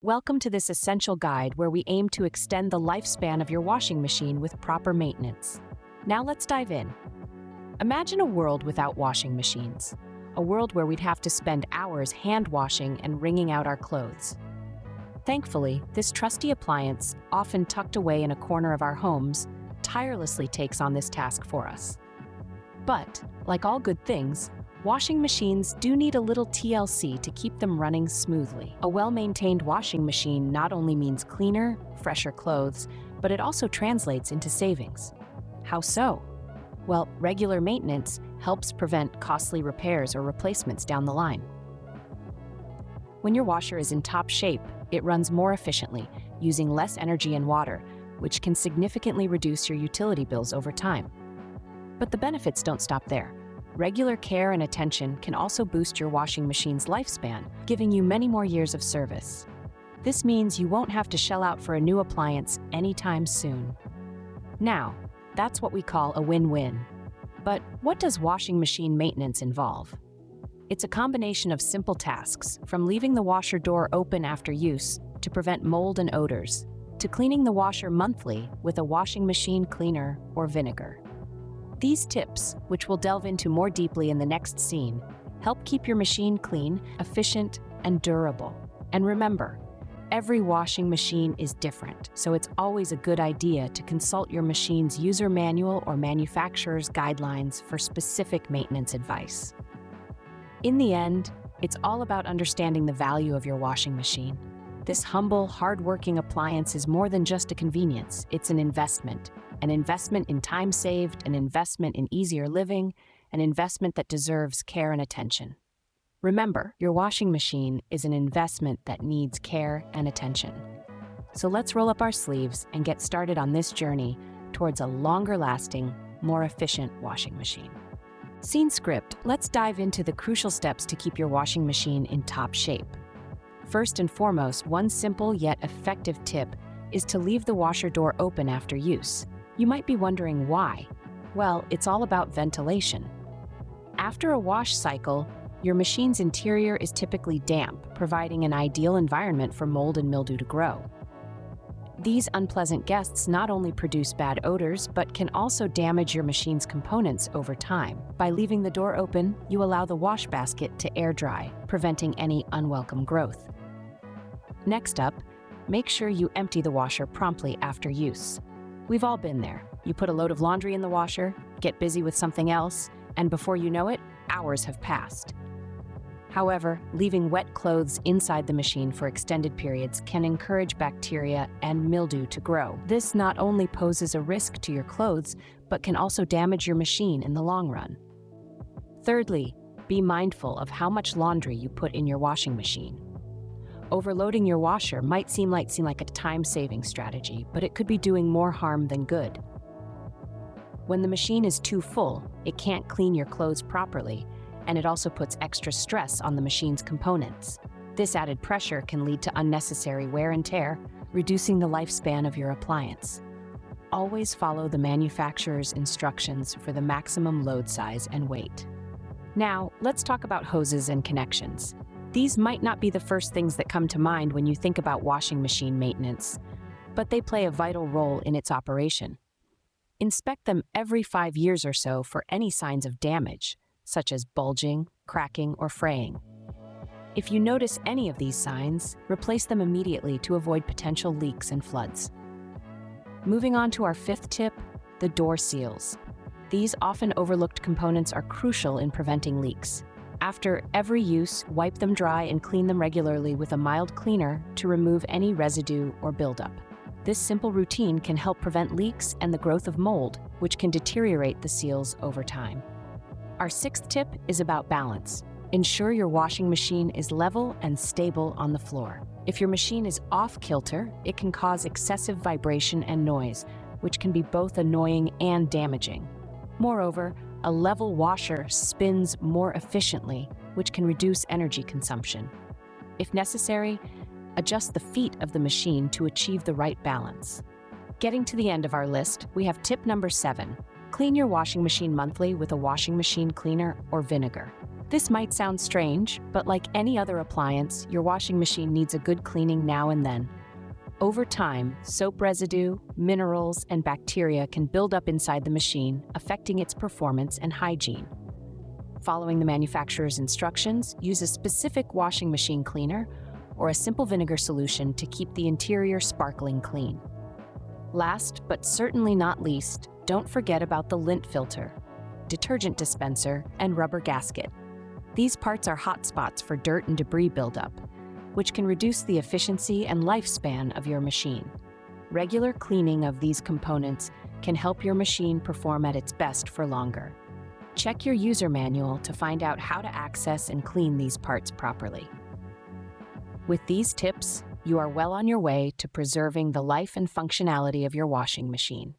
Welcome to this essential guide where we aim to extend the lifespan of your washing machine with proper maintenance. Now let's dive in. Imagine a world without washing machines, a world where we'd have to spend hours hand washing and wringing out our clothes. Thankfully, this trusty appliance, often tucked away in a corner of our homes, tirelessly takes on this task for us. But, like all good things, washing machines do need a little TLC to keep them running smoothly. A well-maintained washing machine not only means cleaner, fresher clothes, but it also translates into savings. How so? Well, regular maintenance helps prevent costly repairs or replacements down the line. When your washer is in top shape, it runs more efficiently, using less energy and water, which can significantly reduce your utility bills over time. But the benefits don't stop there. Regular care and attention can also boost your washing machine's lifespan, giving you many more years of service. This means you won't have to shell out for a new appliance anytime soon. Now, that's what we call a win-win. But what does washing machine maintenance involve? It's a combination of simple tasks, from leaving the washer door open after use to prevent mold and odors, to cleaning the washer monthly with a washing machine cleaner or vinegar. These tips, which we'll delve into more deeply in the next scene, help keep your machine clean, efficient, and durable. And remember, every washing machine is different, so it's always a good idea to consult your machine's user manual or manufacturer's guidelines for specific maintenance advice. In the end, it's all about understanding the value of your washing machine. This humble, hard-working appliance is more than just a convenience. It's an investment in time saved, an investment in easier living, an investment that deserves care and attention. Remember, your washing machine is an investment that needs care and attention. So let's roll up our sleeves and get started on this journey towards a longer-lasting, more efficient washing machine. Scene script, let's dive into the crucial steps to keep your washing machine in top shape. First and foremost, one simple yet effective tip is to leave the washer door open after use. You might be wondering why. Well, it's all about ventilation. After a wash cycle, your machine's interior is typically damp, providing an ideal environment for mold and mildew to grow. These unpleasant guests not only produce bad odors, but can also damage your machine's components over time. By leaving the door open, you allow the wash basket to air dry, preventing any unwelcome growth. Next up, make sure you empty the washer promptly after use. We've all been there. You put a load of laundry in the washer, get busy with something else, and before you know it, hours have passed. However, leaving wet clothes inside the machine for extended periods can encourage bacteria and mildew to grow. This not only poses a risk to your clothes, but can also damage your machine in the long run. Thirdly, be mindful of how much laundry you put in your washing machine. Overloading your washer might seem like a time-saving strategy, but it could be doing more harm than good. When the machine is too full, it can't clean your clothes properly, and it also puts extra stress on the machine's components. This added pressure can lead to unnecessary wear and tear, reducing the lifespan of your appliance. Always follow the manufacturer's instructions for the maximum load size and weight. Now, let's talk about hoses and connections. These might not be the first things that come to mind when you think about washing machine maintenance, but they play a vital role in its operation. Inspect them every 5 years or so for any signs of damage, such as bulging, cracking, or fraying. If you notice any of these signs, replace them immediately to avoid potential leaks and floods. Moving on to our fifth tip, the door seals. These often overlooked components are crucial in preventing leaks. After every use, wipe them dry and clean them regularly with a mild cleaner to remove any residue or buildup. This simple routine can help prevent leaks and the growth of mold, which can deteriorate the seals over time. Our sixth tip is about balance. Ensure your washing machine is level and stable on the floor. If your machine is off kilter, it can cause excessive vibration and noise, which can be both annoying and damaging. Moreover, a level washer spins more efficiently, which can reduce energy consumption. If necessary, adjust the feet of the machine to achieve the right balance. Getting to the end of our list, we have tip number 7. Clean your washing machine monthly with a washing machine cleaner or vinegar. This might sound strange, but like any other appliance, your washing machine needs a good cleaning now and then. Over time, soap residue, minerals, and bacteria can build up inside the machine, affecting its performance and hygiene. Following the manufacturer's instructions, use a specific washing machine cleaner or a simple vinegar solution to keep the interior sparkling clean. Last, but certainly not least, don't forget about the lint filter, detergent dispenser, and rubber gasket. These parts are hotspots for dirt and debris buildup, which can reduce the efficiency and lifespan of your machine. Regular cleaning of these components can help your machine perform at its best for longer. Check your user manual to find out how to access and clean these parts properly. With these tips, you are well on your way to preserving the life and functionality of your washing machine.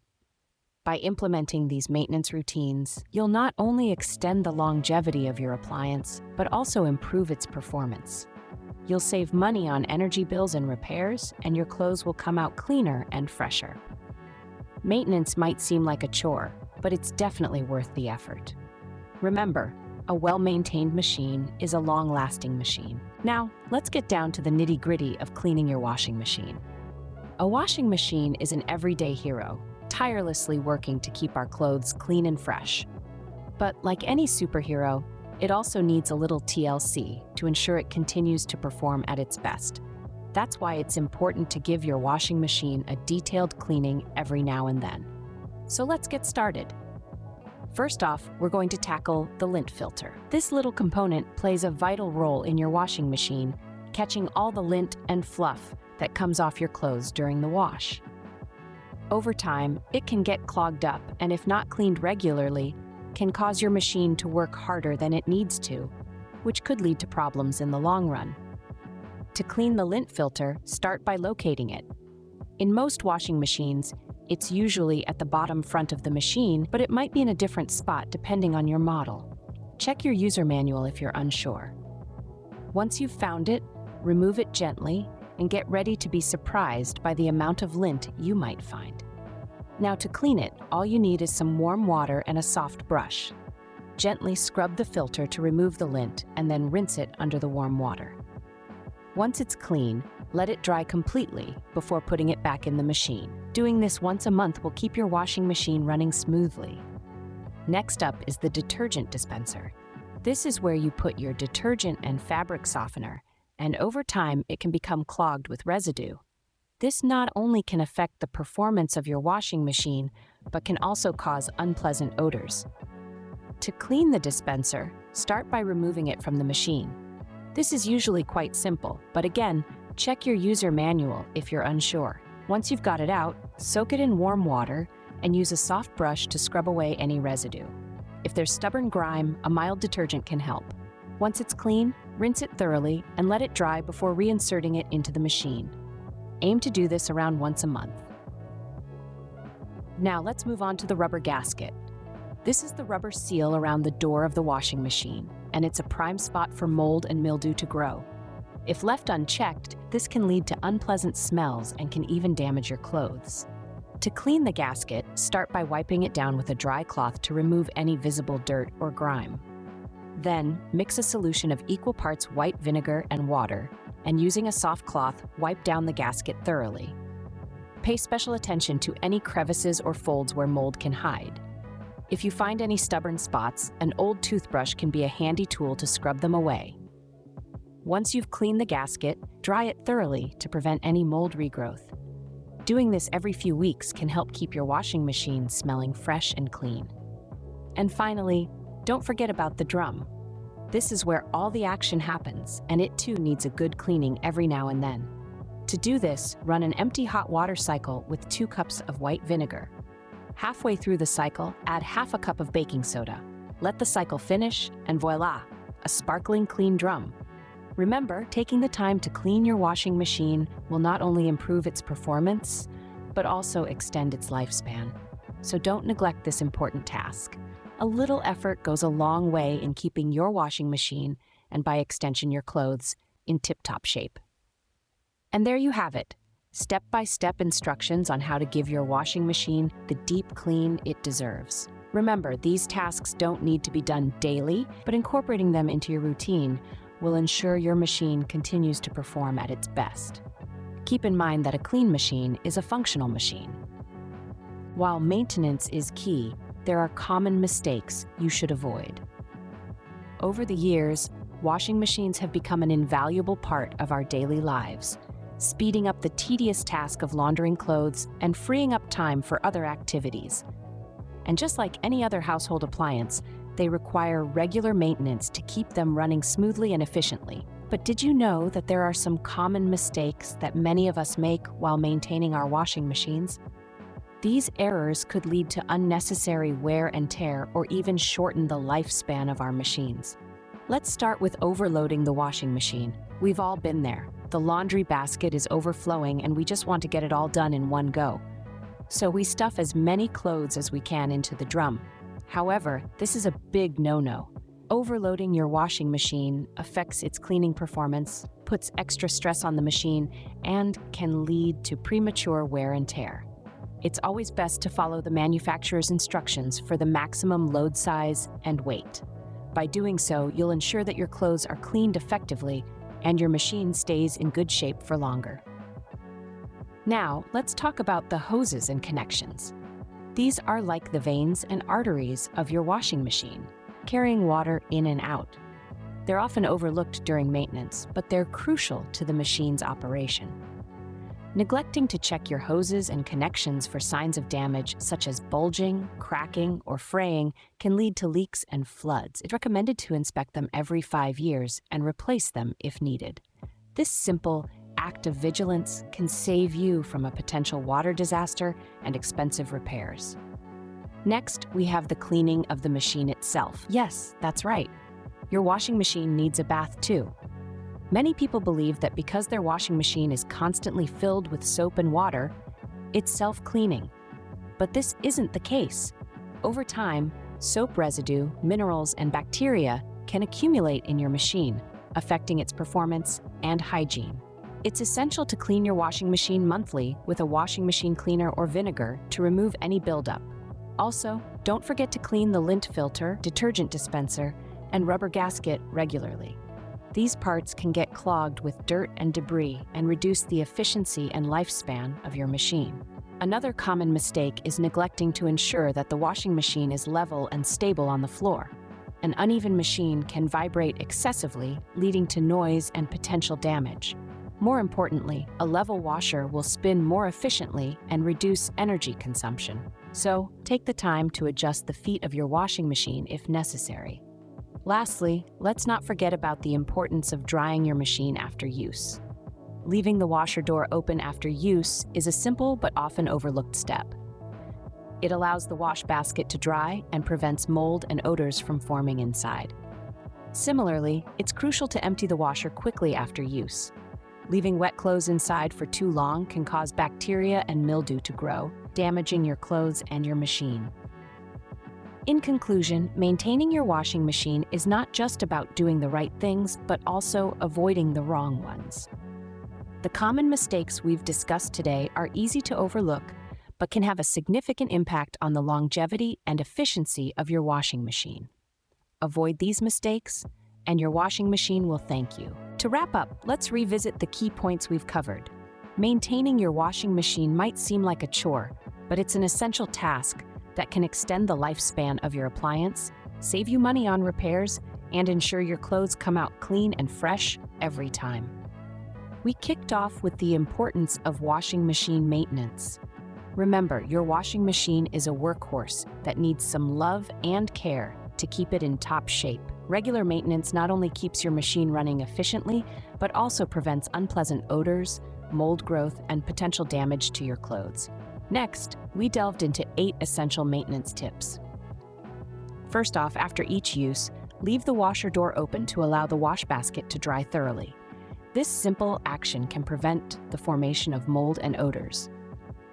By implementing these maintenance routines, you'll not only extend the longevity of your appliance, but also improve its performance. You'll save money on energy bills and repairs, and your clothes will come out cleaner and fresher. Maintenance might seem like a chore, but it's definitely worth the effort. Remember, a well-maintained machine is a long-lasting machine. Now, let's get down to the nitty-gritty of cleaning your washing machine. A washing machine is an everyday hero, tirelessly working to keep our clothes clean and fresh. But like any superhero, it also needs a little TLC to ensure it continues to perform at its best. That's why it's important to give your washing machine a detailed cleaning every now and then. So let's get started. First off, we're going to tackle the lint filter. This little component plays a vital role in your washing machine, catching all the lint and fluff that comes off your clothes during the wash. Over time, it can get clogged up, and if not cleaned regularly, can cause your machine to work harder than it needs to, which could lead to problems in the long run. To clean the lint filter, start by locating it. In most washing machines, it's usually at the bottom front of the machine, but it might be in a different spot depending on your model. Check your user manual if you're unsure. Once you've found it, remove it gently and get ready to be surprised by the amount of lint you might find. Now to clean it, all you need is some warm water and a soft brush. Gently scrub the filter to remove the lint and then rinse it under the warm water. Once it's clean, let it dry completely before putting it back in the machine. Doing this once a month will keep your washing machine running smoothly. Next up is the detergent dispenser. This is where you put your detergent and fabric softener, and over time it can become clogged with residue. This not only can affect the performance of your washing machine, but can also cause unpleasant odors. To clean the dispenser, start by removing it from the machine. This is usually quite simple, but again, check your user manual if you're unsure. Once you've got it out, soak it in warm water and use a soft brush to scrub away any residue. If there's stubborn grime, a mild detergent can help. Once it's clean, rinse it thoroughly and let it dry before reinserting it into the machine. Aim to do this around once a month. Now let's move on to the rubber gasket. This is the rubber seal around the door of the washing machine, and it's a prime spot for mold and mildew to grow. If left unchecked, this can lead to unpleasant smells and can even damage your clothes. To clean the gasket, start by wiping it down with a dry cloth to remove any visible dirt or grime. Then, mix a solution of equal parts white vinegar and water, and using a soft cloth, wipe down the gasket thoroughly. Pay special attention to any crevices or folds where mold can hide. If you find any stubborn spots, an old toothbrush can be a handy tool to scrub them away. Once you've cleaned the gasket, dry it thoroughly to prevent any mold regrowth. Doing this every few weeks can help keep your washing machine smelling fresh and clean. And finally, don't forget about the drum. This is where all the action happens, and it too needs a good cleaning every now and then. To do this, run an empty hot water cycle with 2 cups of white vinegar. Halfway through the cycle, add half a cup of baking soda. Let the cycle finish, and voila, a sparkling clean drum. Remember, taking the time to clean your washing machine will not only improve its performance, but also extend its lifespan. So don't neglect this important task. A little effort goes a long way in keeping your washing machine, and by extension your clothes, in tip-top shape. And there you have it. Step-by-step instructions on how to give your washing machine the deep clean it deserves. Remember, these tasks don't need to be done daily, but incorporating them into your routine will ensure your machine continues to perform at its best. Keep in mind that a clean machine is a functional machine. While maintenance is key, there are common mistakes you should avoid. Over the years, washing machines have become an invaluable part of our daily lives, speeding up the tedious task of laundering clothes and freeing up time for other activities. And just like any other household appliance, they require regular maintenance to keep them running smoothly and efficiently. But did you know that there are some common mistakes that many of us make while maintaining our washing machines? These errors could lead to unnecessary wear and tear or even shorten the lifespan of our machines. Let's start with overloading the washing machine. We've all been there. The laundry basket is overflowing and we just want to get it all done in one go. So we stuff as many clothes as we can into the drum. However, this is a big no-no. Overloading your washing machine affects its cleaning performance, puts extra stress on the machine, and can lead to premature wear and tear. It's always best to follow the manufacturer's instructions for the maximum load size and weight. By doing so, you'll ensure that your clothes are cleaned effectively and your machine stays in good shape for longer. Now, let's talk about the hoses and connections. These are like the veins and arteries of your washing machine, carrying water in and out. They're often overlooked during maintenance, but they're crucial to the machine's operation. Neglecting to check your hoses and connections for signs of damage, such as bulging, cracking, or fraying, can lead to leaks and floods. It's recommended to inspect them every 5 years and replace them if needed. This simple act of vigilance can save you from a potential water disaster and expensive repairs. Next, we have the cleaning of the machine itself. Yes, that's right. Your washing machine needs a bath too. Many people believe that because their washing machine is constantly filled with soap and water, it's self-cleaning. But this isn't the case. Over time, soap residue, minerals, and bacteria can accumulate in your machine, affecting its performance and hygiene. It's essential to clean your washing machine monthly with a washing machine cleaner or vinegar to remove any buildup. Also, don't forget to clean the lint filter, detergent dispenser, and rubber gasket regularly. These parts can get clogged with dirt and debris and reduce the efficiency and lifespan of your machine. Another common mistake is neglecting to ensure that the washing machine is level and stable on the floor. An uneven machine can vibrate excessively, leading to noise and potential damage. More importantly, a level washer will spin more efficiently and reduce energy consumption. So, take the time to adjust the feet of your washing machine if necessary. Lastly, let's not forget about the importance of drying your machine after use. Leaving the washer door open after use is a simple but often overlooked step. It allows the wash basket to dry and prevents mold and odors from forming inside. Similarly, it's crucial to empty the washer quickly after use. Leaving wet clothes inside for too long can cause bacteria and mildew to grow, damaging your clothes and your machine. In conclusion, maintaining your washing machine is not just about doing the right things, but also avoiding the wrong ones. The common mistakes we've discussed today are easy to overlook, but can have a significant impact on the longevity and efficiency of your washing machine. Avoid these mistakes, and your washing machine will thank you. To wrap up, let's revisit the key points we've covered. Maintaining your washing machine might seem like a chore, but it's an essential task that can extend the lifespan of your appliance, save you money on repairs, and ensure your clothes come out clean and fresh every time. We kicked off with the importance of washing machine maintenance. Remember, your washing machine is a workhorse that needs some love and care to keep it in top shape. Regular maintenance not only keeps your machine running efficiently, but also prevents unpleasant odors, mold growth, and potential damage to your clothes. Next, we delved into 8 essential maintenance tips. First off, after each use, leave the washer door open to allow the wash basket to dry thoroughly. This simple action can prevent the formation of mold and odors.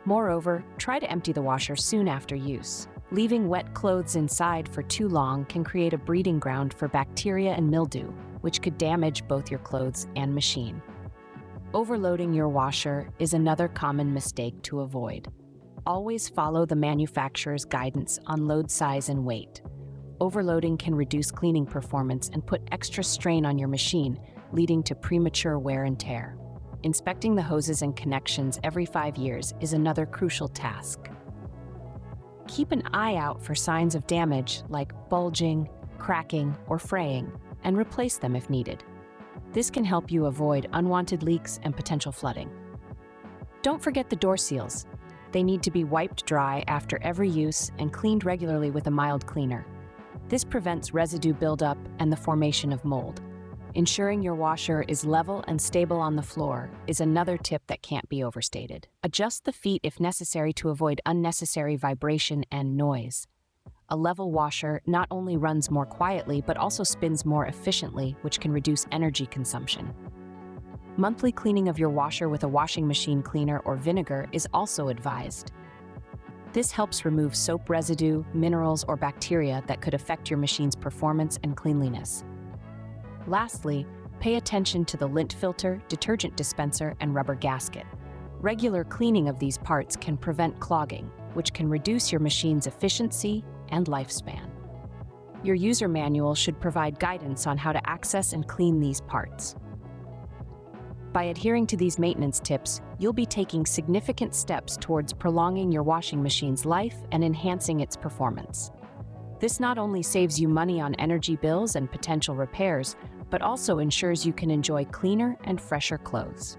Moreover, try to empty the washer soon after use. Leaving wet clothes inside for too long can create a breeding ground for bacteria and mildew, which could damage both your clothes and machine. Overloading your washer is another common mistake to avoid. Always follow the manufacturer's guidance on load size and weight. Overloading can reduce cleaning performance and put extra strain on your machine, leading to premature wear and tear. Inspecting the hoses and connections every 5 years is another crucial task. Keep an eye out for signs of damage like bulging, cracking, or fraying, and replace them if needed. This can help you avoid unwanted leaks and potential flooding. Don't forget the door seals. They need to be wiped dry after every use and cleaned regularly with a mild cleaner. This prevents residue buildup and the formation of mold. Ensuring your washer is level and stable on the floor is another tip that can't be overstated. Adjust the feet if necessary to avoid unnecessary vibration and noise. A level washer not only runs more quietly but also spins more efficiently, which can reduce energy consumption. Monthly cleaning of your washer with a washing machine cleaner or vinegar is also advised. This helps remove soap residue, minerals, or bacteria that could affect your machine's performance and cleanliness. Lastly, pay attention to the lint filter, detergent dispenser, and rubber gasket. Regular cleaning of these parts can prevent clogging, which can reduce your machine's efficiency and lifespan. Your user manual should provide guidance on how to access and clean these parts. By adhering to these maintenance tips, you'll be taking significant steps towards prolonging your washing machine's life and enhancing its performance. This not only saves you money on energy bills and potential repairs, but also ensures you can enjoy cleaner and fresher clothes.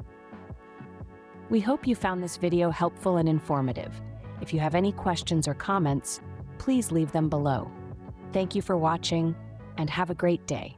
We hope you found this video helpful and informative. If you have any questions or comments, please leave them below. Thank you for watching, and have a great day.